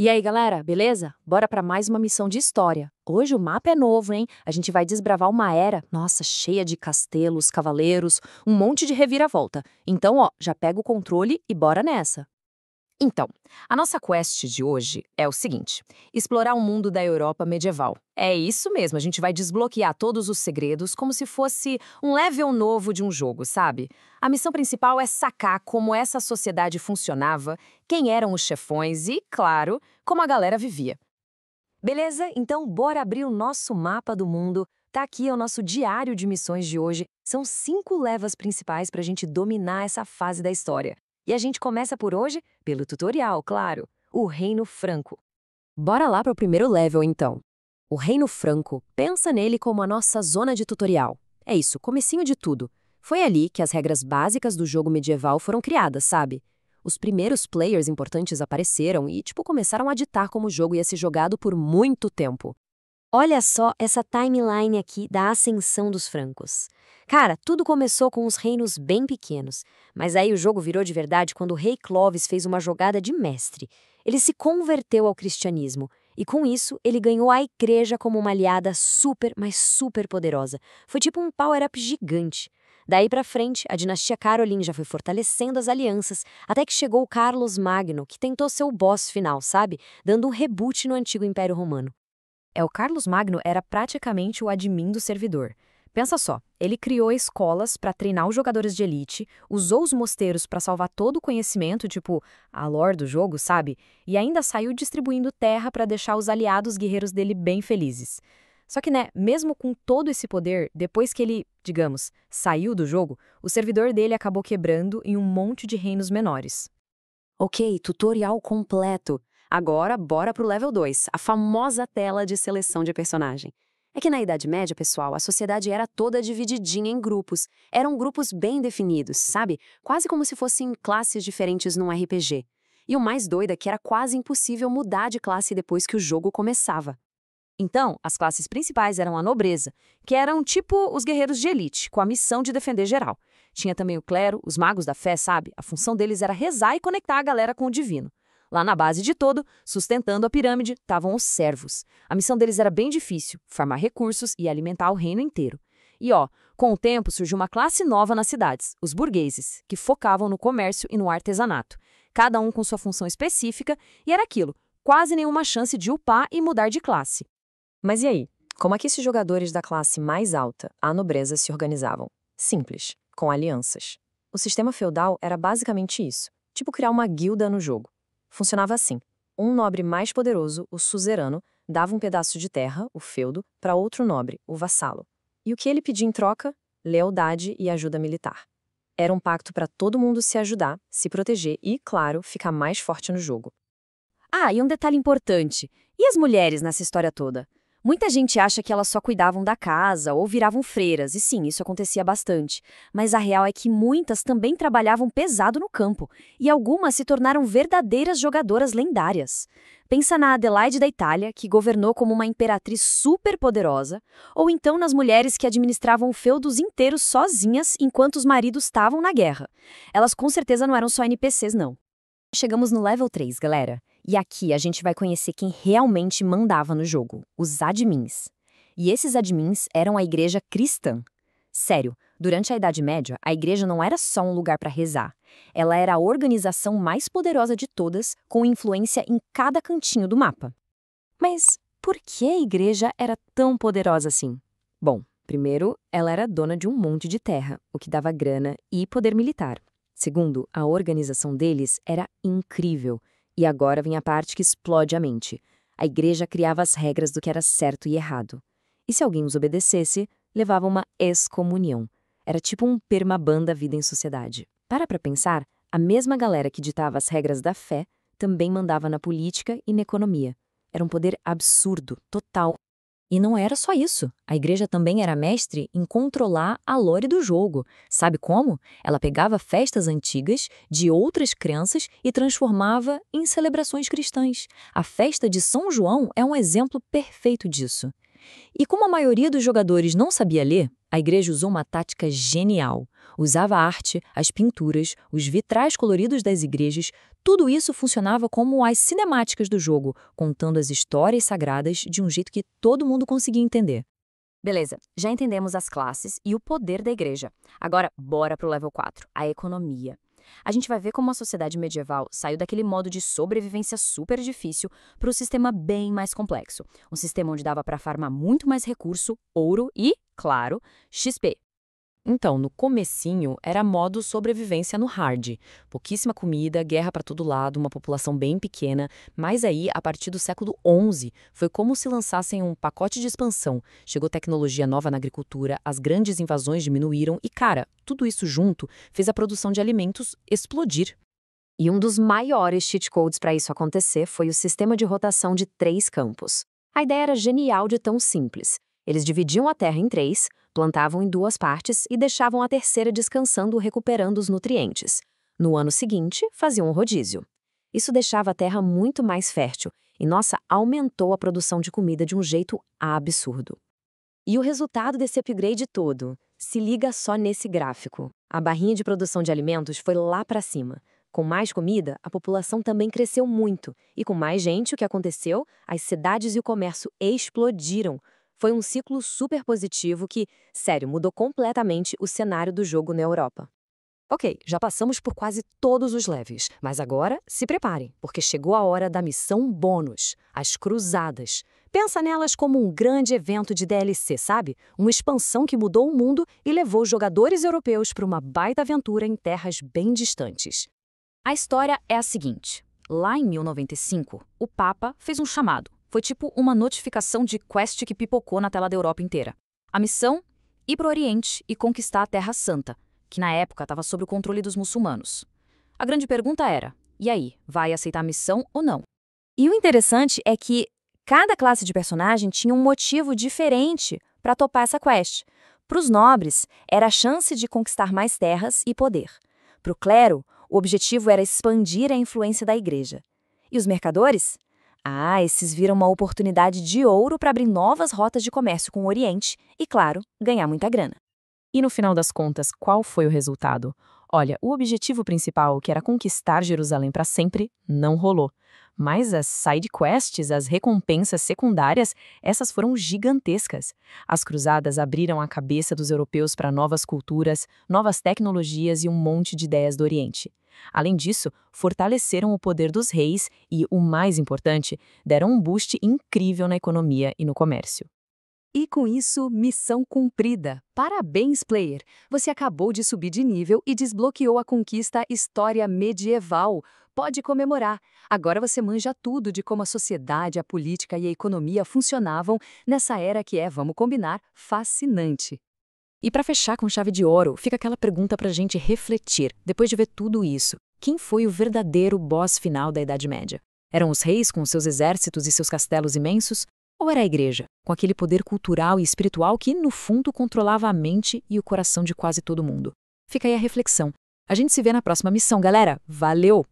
E aí, galera, beleza? Bora pra mais uma missão de história. Hoje o mapa é novo, hein? A gente vai desbravar uma era, nossa, cheia de castelos, cavaleiros, um monte de reviravolta. Então, ó, já pega o controle e bora nessa. Então, a nossa quest de hoje é o seguinte: explorar o mundo da Europa medieval. É isso mesmo, a gente vai desbloquear todos os segredos como se fosse um level novo de um jogo, sabe? A missão principal é sacar como essa sociedade funcionava, quem eram os chefões e, claro, como a galera vivia. Beleza? Então, bora abrir o nosso mapa do mundo. Tá aqui o nosso diário de missões de hoje. São 5 levas principais para a gente dominar essa fase da história. E a gente começa por hoje pelo tutorial, claro, o Reino Franco. Bora lá pro primeiro level, então. O Reino Franco, pensa nele como a nossa zona de tutorial. É isso, comecinho de tudo. Foi ali que as regras básicas do jogo medieval foram criadas, sabe? Os primeiros players importantes apareceram e, começaram a ditar como o jogo ia ser jogado por muito tempo. Olha só essa timeline aqui da ascensão dos francos. Cara, tudo começou com uns reinos bem pequenos, mas aí o jogo virou de verdade quando o rei Clovis fez uma jogada de mestre. Ele se converteu ao cristianismo e com isso ele ganhou a igreja como uma aliada super, mas super poderosa. Foi tipo um power-up gigante. Daí pra frente, a dinastia Carolingia foi fortalecendo as alianças até que chegou o Carlos Magno, que tentou ser o boss final, sabe? Dando um reboot no antigo Império Romano. O Carlos Magno era praticamente o admin do servidor. Pensa só, ele criou escolas para treinar os jogadores de elite, usou os mosteiros para salvar todo o conhecimento, tipo a lore do jogo, sabe? E ainda saiu distribuindo terra para deixar os aliados guerreiros dele bem felizes. Só que, né, mesmo com todo esse poder, depois que ele, digamos, saiu do jogo, o servidor dele acabou quebrando em um monte de reinos menores. Ok, tutorial completo. Agora, bora pro level 2, a famosa tela de seleção de personagem. É que na Idade Média, pessoal, a sociedade era toda divididinha em grupos. Eram grupos bem definidos, sabe? Quase como se fossem classes diferentes num RPG. E o mais doido é que era quase impossível mudar de classe depois que o jogo começava. Então, as classes principais eram a nobreza, que eram tipo os guerreiros de elite, com a missão de defender geral. Tinha também o clero, os magos da fé, sabe? A função deles era rezar e conectar a galera com o divino. Lá na base de todo, sustentando a pirâmide, estavam os servos. A missão deles era bem difícil, farmar recursos e alimentar o reino inteiro. E com o tempo surgiu uma classe nova nas cidades, os burgueses, que focavam no comércio e no artesanato. Cada um com sua função específica, e era aquilo, quase nenhuma chance de upar e mudar de classe. Mas e aí? Como é que esses jogadores da classe mais alta, a nobreza, se organizavam? Simples, com alianças. O sistema feudal era basicamente isso, tipo criar uma guilda no jogo. Funcionava assim. Um nobre mais poderoso, o suzerano, dava um pedaço de terra, o feudo, para outro nobre, o vassalo. E o que ele pedia em troca? Lealdade e ajuda militar. Era um pacto para todo mundo se ajudar, se proteger e, claro, ficar mais forte no jogo. Ah, e um detalhe importante. E as mulheres nessa história toda? Muita gente acha que elas só cuidavam da casa ou viravam freiras, e sim, isso acontecia bastante. Mas a real é que muitas também trabalhavam pesado no campo, e algumas se tornaram verdadeiras jogadoras lendárias. Pensa na Adelaide da Itália, que governou como uma imperatriz super poderosa, ou então nas mulheres que administravam feudos inteiros sozinhas enquanto os maridos estavam na guerra. Elas com certeza não eram só NPCs, não. Chegamos no level 3, galera. E aqui a gente vai conhecer quem realmente mandava no jogo, os admins. E esses admins eram a igreja cristã. Sério, durante a Idade Média, a igreja não era só um lugar para rezar. Ela era a organização mais poderosa de todas, com influência em cada cantinho do mapa. Mas por que a igreja era tão poderosa assim? Bom, primeiro, ela era dona de um monte de terra, o que dava grana e poder militar. Segundo, a organização deles era incrível. E agora vem a parte que explode a mente. A igreja criava as regras do que era certo e errado. E se alguém os obedecesse, levava uma excomunhão. Era tipo um permaban da vida em sociedade. Para pensar, a mesma galera que ditava as regras da fé também mandava na política e na economia. Era um poder absurdo, total. E não era só isso. A igreja também era mestre em controlar a lore do jogo. Sabe como? Ela pegava festas antigas de outras crenças e transformava em celebrações cristãs. A festa de São João é um exemplo perfeito disso. E como a maioria dos jogadores não sabia ler, a igreja usou uma tática genial. Usava a arte, as pinturas, os vitrais coloridos das igrejas, tudo isso funcionava como as cinemáticas do jogo, contando as histórias sagradas de um jeito que todo mundo conseguia entender. Beleza, já entendemos as classes e o poder da igreja. Agora, bora pro level 4, a economia. A gente vai ver como a sociedade medieval saiu daquele modo de sobrevivência super difícil para um sistema bem mais complexo. Um sistema onde dava para farmar muito mais recurso, ouro e, claro, XP. Então, no comecinho, era modo sobrevivência no hard. Pouquíssima comida, guerra para todo lado, uma população bem pequena. Mas aí, a partir do século XI, foi como se lançassem um pacote de expansão. Chegou tecnologia nova na agricultura, as grandes invasões diminuíram e, cara, tudo isso junto fez a produção de alimentos explodir. E um dos maiores cheat codes para isso acontecer foi o sistema de rotação de 3 campos. A ideia era genial de tão simples. Eles dividiam a terra em 3, plantavam em 2 partes e deixavam a terceira descansando, recuperando os nutrientes. No ano seguinte, faziam um rodízio. Isso deixava a terra muito mais fértil e, nossa, aumentou a produção de comida de um jeito absurdo. E o resultado desse upgrade todo? Se liga só nesse gráfico. A barrinha de produção de alimentos foi lá para cima. Com mais comida, a população também cresceu muito. E com mais gente, o que aconteceu? As cidades e o comércio explodiram. Foi um ciclo super positivo que, sério, mudou completamente o cenário do jogo na Europa. Ok, já passamos por quase todos os levels, mas agora se preparem, porque chegou a hora da missão bônus, as Cruzadas. Pensa nelas como um grande evento de DLC, sabe? Uma expansão que mudou o mundo e levou os jogadores europeus para uma baita aventura em terras bem distantes. A história é a seguinte: lá em 1095, o Papa fez um chamado. Foi tipo uma notificação de quest que pipocou na tela da Europa inteira. A missão? Ir para o Oriente e conquistar a Terra Santa, que na época estava sob o controle dos muçulmanos. A grande pergunta era, e aí, vai aceitar a missão ou não? E o interessante é que cada classe de personagem tinha um motivo diferente para topar essa quest. Para os nobres, era a chance de conquistar mais terras e poder. Para o clero, o objetivo era expandir a influência da igreja. E os mercadores? Esses viram uma oportunidade de ouro para abrir novas rotas de comércio com o Oriente e, claro, ganhar muita grana. E no final das contas, qual foi o resultado? Olha, o objetivo principal, que era conquistar Jerusalém para sempre, não rolou. Mas as side quests, as recompensas secundárias, essas foram gigantescas. As cruzadas abriram a cabeça dos europeus para novas culturas, novas tecnologias e um monte de ideias do Oriente. Além disso, fortaleceram o poder dos reis e, o mais importante, deram um boost incrível na economia e no comércio. E com isso, missão cumprida. Parabéns, player! Você acabou de subir de nível e desbloqueou a conquista História Medieval. Pode comemorar. Agora você manja tudo de como a sociedade, a política e a economia funcionavam nessa era que é, vamos combinar, fascinante. E para fechar com chave de ouro, fica aquela pergunta para a gente refletir. Depois de ver tudo isso, quem foi o verdadeiro boss final da Idade Média? Eram os reis com seus exércitos e seus castelos imensos? Ou era a igreja, com aquele poder cultural e espiritual que, no fundo, controlava a mente e o coração de quase todo mundo? Fica aí a reflexão. A gente se vê na próxima missão, galera. Valeu!